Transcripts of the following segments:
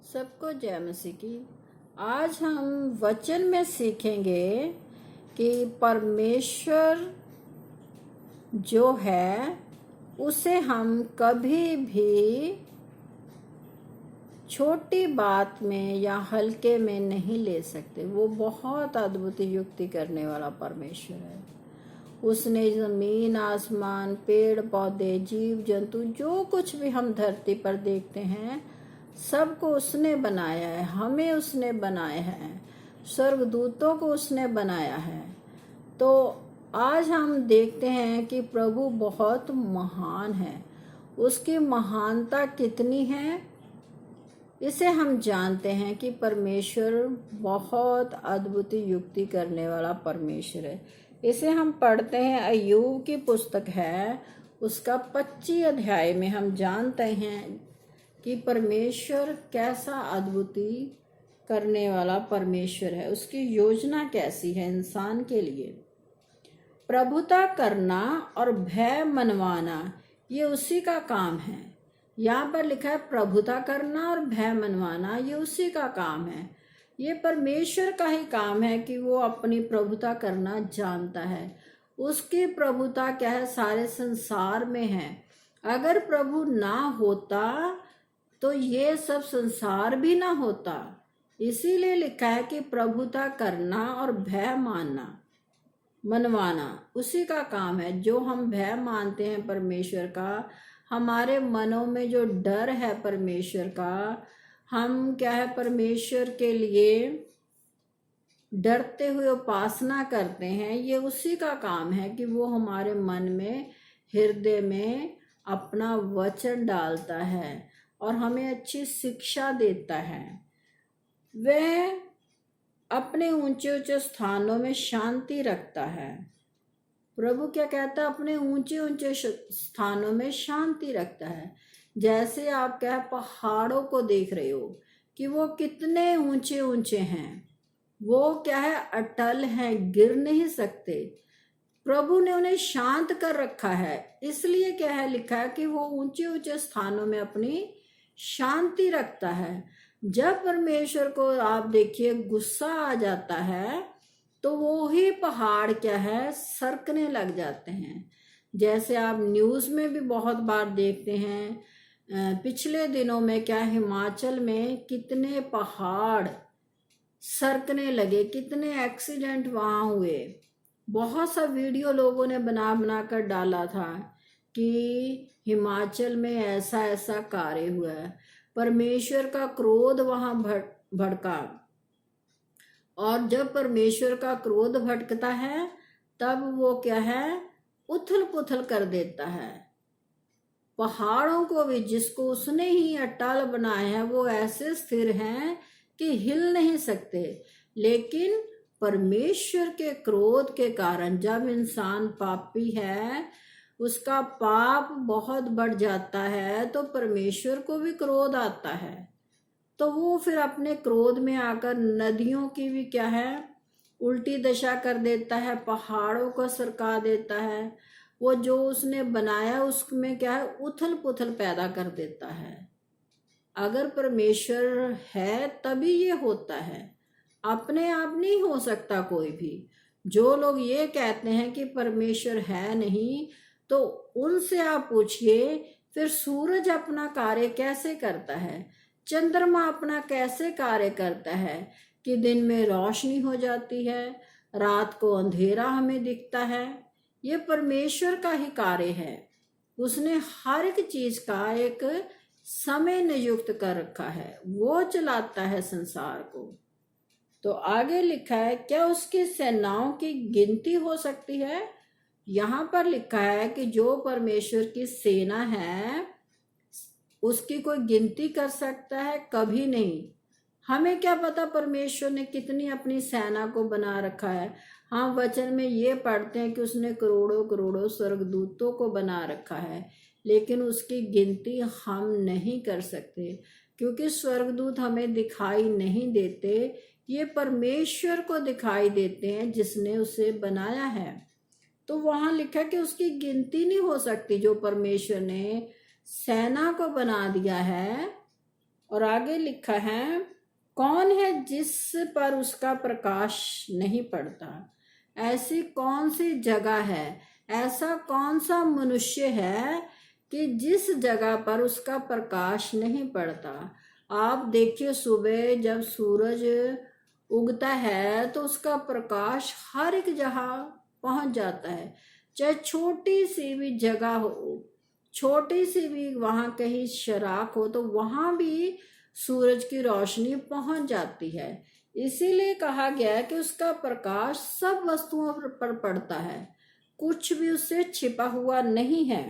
सबको जय मसीह की। आज हम वचन में सीखेंगे कि परमेश्वर जो है उसे हम कभी भी छोटी बात में या हल्के में नहीं ले सकते। वो बहुत अद्भुत युक्ति करने वाला परमेश्वर है। उसने जमीन, आसमान, पेड़ पौधे, जीव जंतु, जो कुछ भी हम धरती पर देखते हैं, सबको उसने बनाया है। हमें उसने बनाया है, स्वर्गदूतों को उसने बनाया है। तो आज हम देखते हैं कि प्रभु बहुत महान है। उसकी महानता कितनी है, इसे हम जानते हैं कि परमेश्वर बहुत अद्भुत युक्ति करने वाला परमेश्वर है। इसे हम पढ़ते हैं, अय्यूब की पुस्तक है, उसका 25 अध्याय में हम जानते हैं कि परमेश्वर कैसा अद्भुती करने वाला परमेश्वर है। उसकी योजना कैसी है इंसान के लिए। प्रभुता करना और भय मनवाना, ये उसी का काम है। यहाँ पर लिखा है प्रभुता करना और भय मनवाना, ये उसी का काम है। ये परमेश्वर का ही काम है कि वो अपनी प्रभुता करना जानता है। उसकी प्रभुता क्या है, सारे संसार में है। अगर प्रभु ना होता तो ये सब संसार भी ना होता। इसीलिए लिखा है कि प्रभुता करना और भय मनवाना उसी का काम है। जो हम भय मानते हैं परमेश्वर का, हमारे मनों में जो डर है परमेश्वर का, हम क्या है परमेश्वर के लिए डरते हुए उपासना करते हैं, ये उसी का काम है कि वो हमारे मन में, हृदय में अपना वचन डालता है और हमें अच्छी शिक्षा देता है। वह अपने ऊंचे ऊंचे स्थानों में शांति रखता है। प्रभु क्या कहता है, अपने ऊंचे ऊंचे स्थानों में शांति रखता है। जैसे आप क्या है पहाड़ों को देख रहे हो कि वो कितने ऊंचे ऊंचे हैं, वो क्या है अटल हैं, गिर नहीं सकते। प्रभु ने उन्हें शांत कर रखा है। इसलिए क्या है लिखा है कि वो ऊंचे ऊंचे स्थानों में अपनी शांति रखता है। जब परमेश्वर को आप देखिए गुस्सा आ जाता है तो वो ही पहाड़ क्या है सरकने लग जाते हैं। जैसे आप न्यूज़ में भी बहुत बार देखते हैं, पिछले दिनों में क्या हिमाचल में कितने पहाड़ सरकने लगे, कितने एक्सीडेंट वहाँ हुए। बहुत सा वीडियो लोगों ने बना बना कर डाला था कि हिमाचल में ऐसा ऐसा कार्य हुआ है। परमेश्वर का क्रोध वहाँ भड़का, और जब परमेश्वर का क्रोध भड़कता है तब वो क्या है उथल पुथल कर देता है। पहाड़ों को भी, जिसको उसने ही अटल बनाया है, वो ऐसे स्थिर हैं कि हिल नहीं सकते। लेकिन परमेश्वर के क्रोध के कारण, जब इंसान पापी है, उसका पाप बहुत बढ़ जाता है, तो परमेश्वर को भी क्रोध आता है। तो वो फिर अपने क्रोध में आकर नदियों की भी क्या है उल्टी दशा कर देता है, पहाड़ों को सरका देता है। वो जो उसने बनाया उसमें क्या है उथल पुथल पैदा कर देता है। अगर परमेश्वर है तभी ये होता है, अपने आप नहीं हो सकता कोई भी। जो लोग ये कहते हैं कि परमेश्वर है नहीं, तो उनसे आप पूछिए फिर सूरज अपना कार्य कैसे करता है, चंद्रमा अपना कैसे कार्य करता है कि दिन में रोशनी हो जाती है, रात को अंधेरा हमें दिखता है। ये परमेश्वर का ही कार्य है। उसने हर एक चीज का एक समय नियुक्त कर रखा है, वो चलाता है संसार को। तो आगे लिखा है, क्या उसकी सेनाओं की गिनती हो सकती है। यहाँ पर लिखा है कि जो परमेश्वर की सेना है उसकी कोई गिनती कर सकता है, कभी नहीं। हमें क्या पता परमेश्वर ने कितनी अपनी सेना को बना रखा है। हाँ, वचन में ये पढ़ते हैं कि उसने करोड़ों करोड़ों स्वर्गदूतों को बना रखा है, लेकिन उसकी गिनती हम नहीं कर सकते, क्योंकि स्वर्गदूत हमें दिखाई नहीं देते, ये परमेश्वर को दिखाई देते हैं जिसने उसे बनाया है। तो वहां लिखा कि उसकी गिनती नहीं हो सकती। जो परमेश्वर ने सेना को बना दिया है और आगे लिखा है, कौन है जिस पर उसका प्रकाश नहीं पड़ता? ऐसी कौन सी जगह है, ऐसा कौन सा मनुष्य है कि जिस जगह पर उसका प्रकाश नहीं पड़ता? आप देखिए, सुबह जब सूरज उगता है तो उसका प्रकाश हर एक जगह पहुंच जाता है। चाहे छोटी सी भी जगह हो, छोटी सी भी वहां कहीं शराख हो, तो वहां भी सूरज की रोशनी पहुंच जाती है। इसीलिए कहा गया है कि उसका प्रकाश सब वस्तुओं पर पड़ता है, कुछ भी उससे छिपा हुआ नहीं है।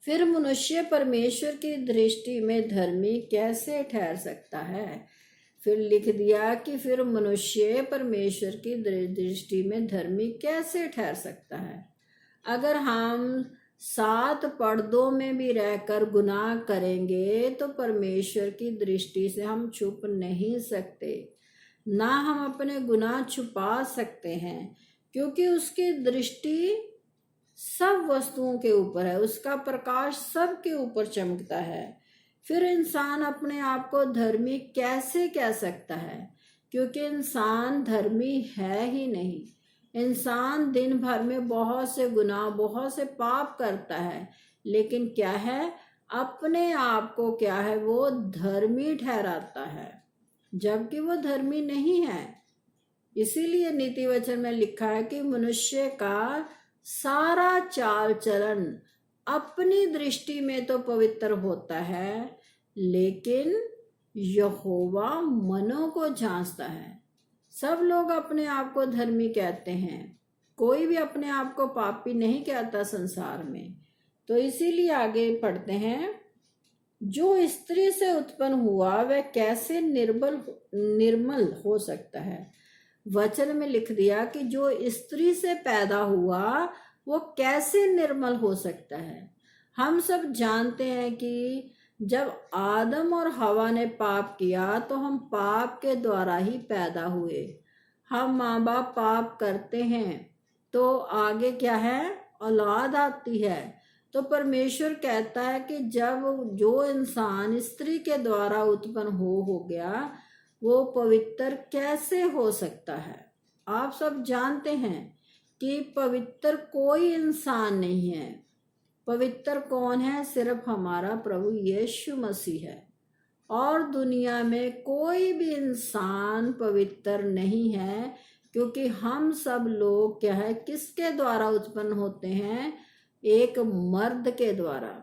फिर मनुष्य परमेश्वर की दृष्टि में धर्मी कैसे ठहर सकता है? फिर लिख दिया कि फिर मनुष्य परमेश्वर की दृष्टि में धर्मी कैसे ठहर सकता है? अगर हम 7 पर्दों में भी रहकर गुनाह करेंगे तो परमेश्वर की दृष्टि से हम छुप नहीं सकते, ना हम अपने गुनाह छुपा सकते हैं, क्योंकि उसकी दृष्टि सब वस्तुओं के ऊपर है, उसका प्रकाश सब के ऊपर चमकता है। फिर इंसान अपने आप को धर्मी कैसे कह सकता है? क्योंकि इंसान धर्मी है ही नहीं। इंसान दिन भर में बहुत से गुनाह, बहुत से पाप करता है, लेकिन क्या है, अपने आप को क्या है, वो धर्मी ठहराता है, जबकि वो धर्मी नहीं है। इसीलिए नीति वचन में लिखा है कि मनुष्य का सारा चाल चलन अपनी दृष्टि में तो पवित्र होता है, लेकिन यहोवा मनों को जांचता है। सब लोग अपने आप को धर्मी कहते हैं, कोई भी अपने आप को पापी नहीं कहता संसार में। तो इसीलिए आगे पढ़ते हैं, जो स्त्री से उत्पन्न हुआ वह कैसे निर्मल हो सकता है? वचन में लिख दिया कि जो स्त्री से पैदा हुआ वो कैसे निर्मल हो सकता है। हम सब जानते हैं कि जब आदम और हवा ने पाप किया तो हम पाप के द्वारा ही पैदा हुए। हम माँ बाप पाप करते हैं तो आगे क्या है, औलाद आती है। तो परमेश्वर कहता है कि जब जो इंसान स्त्री के द्वारा उत्पन्न हो गया, वो पवित्र कैसे हो सकता है? आप सब जानते हैं कि पवित्र कोई इंसान नहीं है। पवित्र कौन है? सिर्फ हमारा प्रभु यीशु मसीह है, और दुनिया में कोई भी इंसान पवित्र नहीं है, क्योंकि हम सब लोग क्या है, किसके द्वारा उत्पन्न होते हैं? एक मर्द के द्वारा।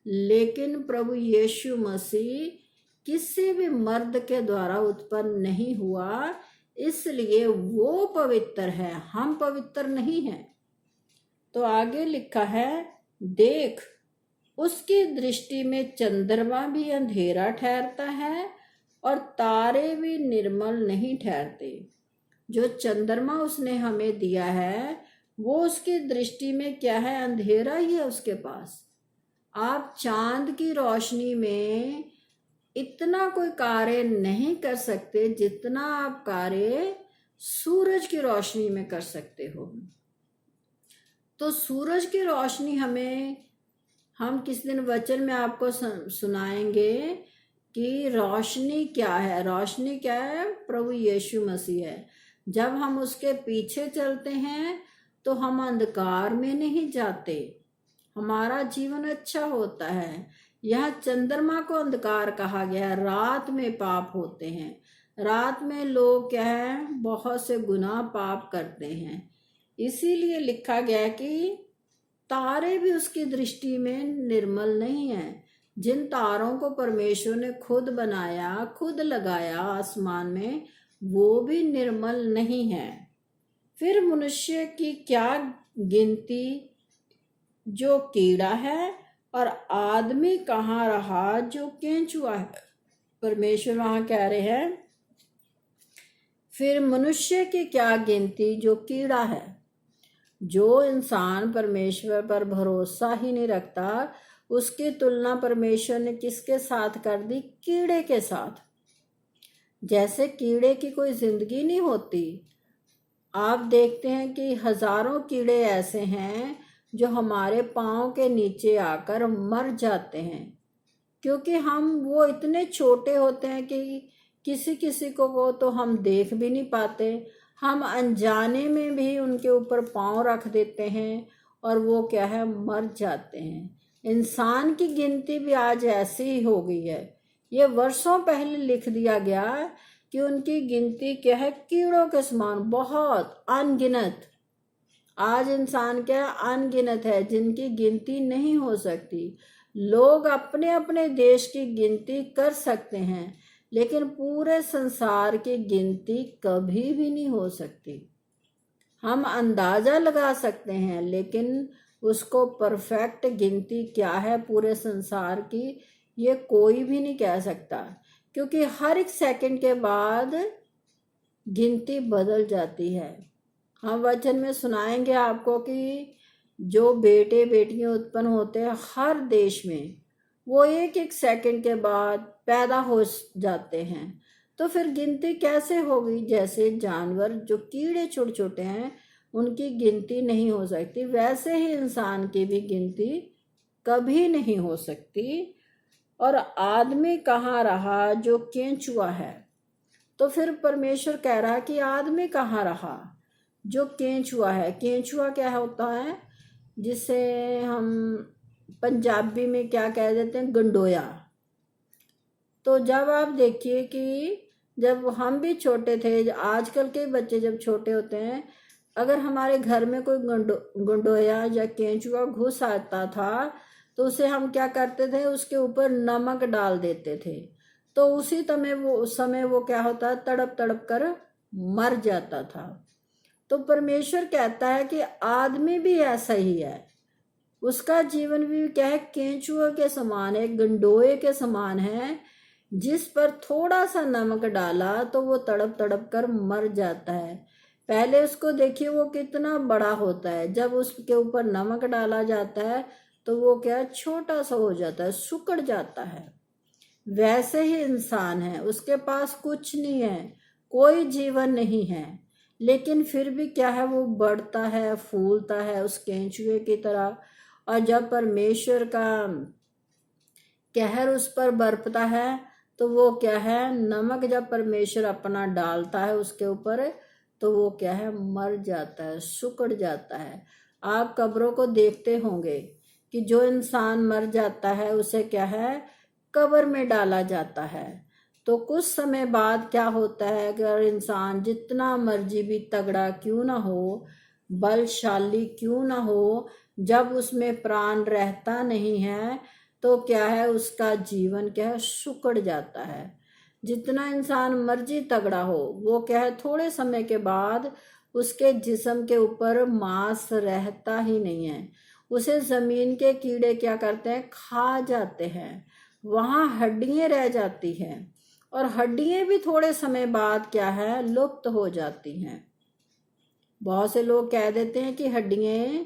लेकिन प्रभु यीशु मसीह किसी भी मर्द के द्वारा उत्पन्न नहीं हुआ, इसलिए वो पवित्र है, हम पवित्र नहीं हैं। तो आगे लिखा है, देख उसकी दृष्टि में चंद्रमा भी अंधेरा ठहरता है और तारे भी निर्मल नहीं ठहरते। जो चंद्रमा उसने हमें दिया है वो उसकी दृष्टि में क्या है, अंधेरा ही है उसके पास। आप चांद की रोशनी में इतना कोई कार्य नहीं कर सकते जितना आप कार्य सूरज की रोशनी में कर सकते हो। तो सूरज की रोशनी हम किस दिन वचन में आपको सुनाएंगे कि रोशनी क्या है। रोशनी क्या है? प्रभु यीशु मसीह है। जब हम उसके पीछे चलते हैं तो हम अंधकार में नहीं जाते, हमारा जीवन अच्छा होता है। यह चंद्रमा को अंधकार कहा गया। रात में पाप होते हैं, रात में लोग क्या है, बहुत से गुनाह पाप करते हैं। इसीलिए लिखा गया कि तारे भी उसकी दृष्टि में निर्मल नहीं है। जिन तारों को परमेश्वर ने खुद बनाया, खुद लगाया आसमान में, वो भी निर्मल नहीं है। फिर मनुष्य की क्या गिनती जो कीड़ा है, और आदमी कहाँ रहा जो केंचुआ है। परमेश्वर वहां कह रहे हैं, फिर मनुष्य की क्या गिनती जो कीड़ा है। जो इंसान परमेश्वर पर भरोसा ही नहीं रखता, उसकी तुलना परमेश्वर ने किसके साथ कर दी? कीड़े के साथ। जैसे कीड़े की कोई जिंदगी नहीं होती। आप देखते हैं कि हजारों कीड़े ऐसे हैं जो हमारे पाँव के नीचे आकर मर जाते हैं। क्योंकि हम वो इतने छोटे होते हैं कि किसी किसी को वो तो हम देख भी नहीं पाते, हम अनजाने में भी उनके ऊपर पाँव रख देते हैं और वो क्या है, मर जाते हैं। इंसान की गिनती भी आज ऐसी ही हो गई है। ये वर्षों पहले लिख दिया गया कि उनकी गिनती क्या है, कीड़ों के समान, बहुत अनगिनत। आज इंसान क्या अनगिनत है, जिनकी गिनती नहीं हो सकती। लोग अपने अपने देश की गिनती कर सकते हैं, लेकिन पूरे संसार की गिनती कभी भी नहीं हो सकती। हम अंदाजा लगा सकते हैं, लेकिन उसको परफेक्ट गिनती क्या है पूरे संसार की, ये कोई भी नहीं कह सकता, क्योंकि हर एक सेकंड के बाद गिनती बदल जाती है। हम वचन में सुनाएंगे आपको कि जो बेटे बेटियां उत्पन्न होते हैं हर देश में, वो एक एक सेकंड के बाद पैदा हो जाते हैं। तो फिर गिनती कैसे होगी? जैसे जानवर जो कीड़े छोटे छोटे हैं उनकी गिनती नहीं हो सकती, वैसे ही इंसान की भी गिनती कभी नहीं हो सकती। और आदमी कहाँ रहा जो केंचुआ है? तो फिर परमेश्वर कह रहा कि आदमी कहाँ रहा जो केंचुआ है। केंचुआ क्या होता है, जिसे हम पंजाबी में क्या कह देते हैं, गंडोया। तो जब आप देखिए कि जब हम भी छोटे थे, आजकल के बच्चे जब छोटे होते हैं, अगर हमारे घर में कोई गंडोया या केंचुआ घुस आता था तो उसे हम क्या करते थे, उसके ऊपर नमक डाल देते थे। तो उसी समय वो क्या होता है, तड़प तड़प कर मर जाता था। तो परमेश्वर कहता है कि आदमी भी ऐसा ही है, उसका जीवन भी क्या है, केंचुए के समान है, गंडोए के समान है, जिस पर थोड़ा सा नमक डाला तो वो तड़प तड़प कर मर जाता है। पहले उसको देखिए वो कितना बड़ा होता है, जब उसके ऊपर नमक डाला जाता है तो वो क्या छोटा सा हो जाता है, सिकुड़ जाता है। वैसे ही इंसान है, उसके पास कुछ नहीं है, कोई जीवन नहीं है, लेकिन फिर भी क्या है, वो बढ़ता है, फूलता है उस केंचुए की तरह। और जब परमेश्वर का कहर उस पर बरपता है तो वो क्या है, नमक जब परमेश्वर अपना डालता है उसके ऊपर तो वो क्या है, मर जाता है, सिकुड़ जाता है। आप कब्रों को देखते होंगे कि जो इंसान मर जाता है उसे क्या है, कब्र में डाला जाता है। तो कुछ समय बाद क्या होता है, अगर इंसान जितना मर्जी भी तगड़ा क्यों ना हो, बलशाली क्यों ना हो, जब उसमें प्राण रहता नहीं है तो क्या है, उसका जीवन क्या है, सिकुड़ जाता है। जितना इंसान मर्जी तगड़ा हो, वो क्या है, थोड़े समय के बाद उसके जिस्म के ऊपर मांस रहता ही नहीं है, उसे जमीन के कीड़े क्या करते हैं, खा जाते हैं, वहां हड्डियां रह जाती हैं, और हड्डियां भी थोड़े समय बाद क्या है, लुप्त हो जाती हैं। बहुत से लोग कह देते हैं कि हड्डियां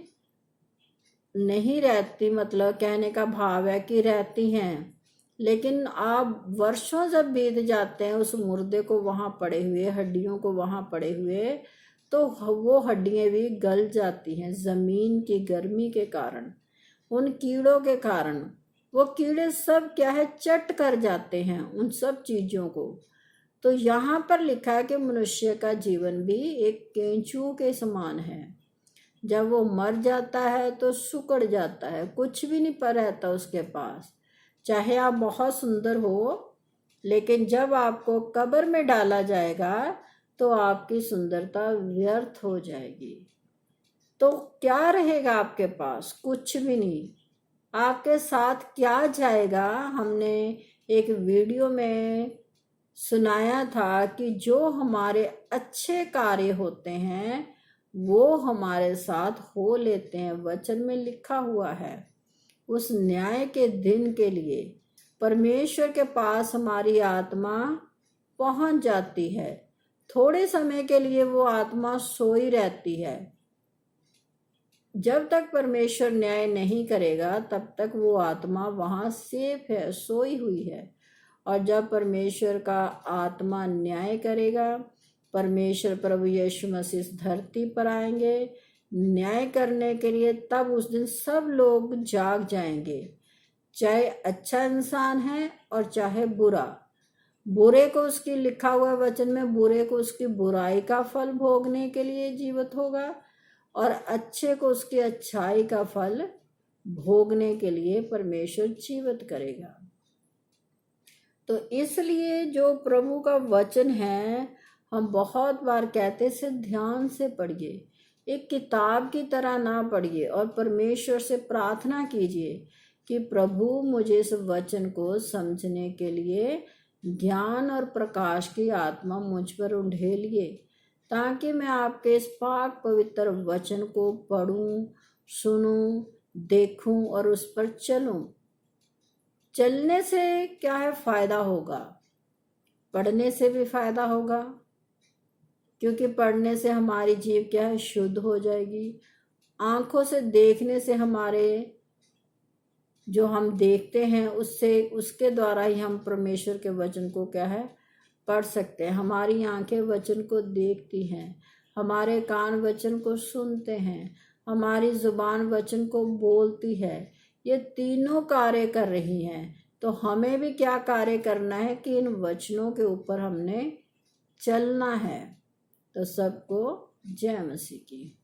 नहीं रहती, मतलब कहने का भाव है कि रहती हैं, लेकिन आप वर्षों जब बीत जाते हैं उस मुर्दे को वहां पड़े हुए, हड्डियों को वहां पड़े हुए, तो वो हड्डियां भी गल जाती हैं जमीन की गर्मी के कारण, उन कीड़ों के कारण। वो कीड़े सब क्या है, चट कर जाते हैं उन सब चीजों को। तो यहाँ पर लिखा है कि मनुष्य का जीवन भी एक केंचुए के समान है, जब वो मर जाता है तो सिकुड़ जाता है, कुछ भी नहीं पर रहता उसके पास। चाहे आप बहुत सुंदर हो, लेकिन जब आपको कब्र में डाला जाएगा तो आपकी सुंदरता व्यर्थ हो जाएगी। तो क्या रहेगा आपके पास? कुछ भी नहीं। आपके साथ क्या जाएगा? हमने एक वीडियो में सुनाया था कि जो हमारे अच्छे कार्य होते हैं वो हमारे साथ हो लेते हैं, वचन में लिखा हुआ है। उस न्याय के दिन के लिए परमेश्वर के पास हमारी आत्मा पहुंच जाती है। थोड़े समय के लिए वो आत्मा सोई रहती है, जब तक परमेश्वर न्याय नहीं करेगा तब तक वो आत्मा वहां सेफ है, सोई हुई है। और जब परमेश्वर का आत्मा न्याय करेगा, परमेश्वर प्रभु यीशु मसीह इस धरती पर आएंगे न्याय करने के लिए, तब उस दिन सब लोग जाग जाएंगे, चाहे अच्छा इंसान है और चाहे बुरा। बुरे को उसकी लिखा हुआ वचन में बुरे को उसकी बुराई का फल भोगने के लिए जीवित होगा और अच्छे को उसकी अच्छाई का फल भोगने के लिए परमेश्वर जीवित करेगा। तो इसलिए जो प्रभु का वचन है, हम बहुत बार कहते हैं इसे ध्यान से पढ़िए, एक किताब की तरह ना पढ़िए और परमेश्वर से प्रार्थना कीजिए कि प्रभु मुझे इस वचन को समझने के लिए ज्ञान और प्रकाश की आत्मा मुझ पर उंडेलिए, ताकि मैं आपके इस पाक पवित्र वचन को पढ़ूं, सुनूं, देखूं और उस पर चलूं। चलने से क्या है फायदा होगा, पढ़ने से भी फायदा होगा, क्योंकि पढ़ने से हमारी जीव क्या है शुद्ध हो जाएगी। आंखों से देखने से हमारे जो हम देखते हैं उससे उसके द्वारा ही हम परमेश्वर के वचन को क्या है पढ़ सकते हैं। हमारी आंखें वचन को देखती हैं, हमारे कान वचन को सुनते हैं, हमारी जुबान वचन को बोलती है। ये तीनों कार्य कर रही हैं। तो हमें भी क्या कार्य करना है कि इन वचनों के ऊपर हमने चलना है। तो सबको जय मसीह की।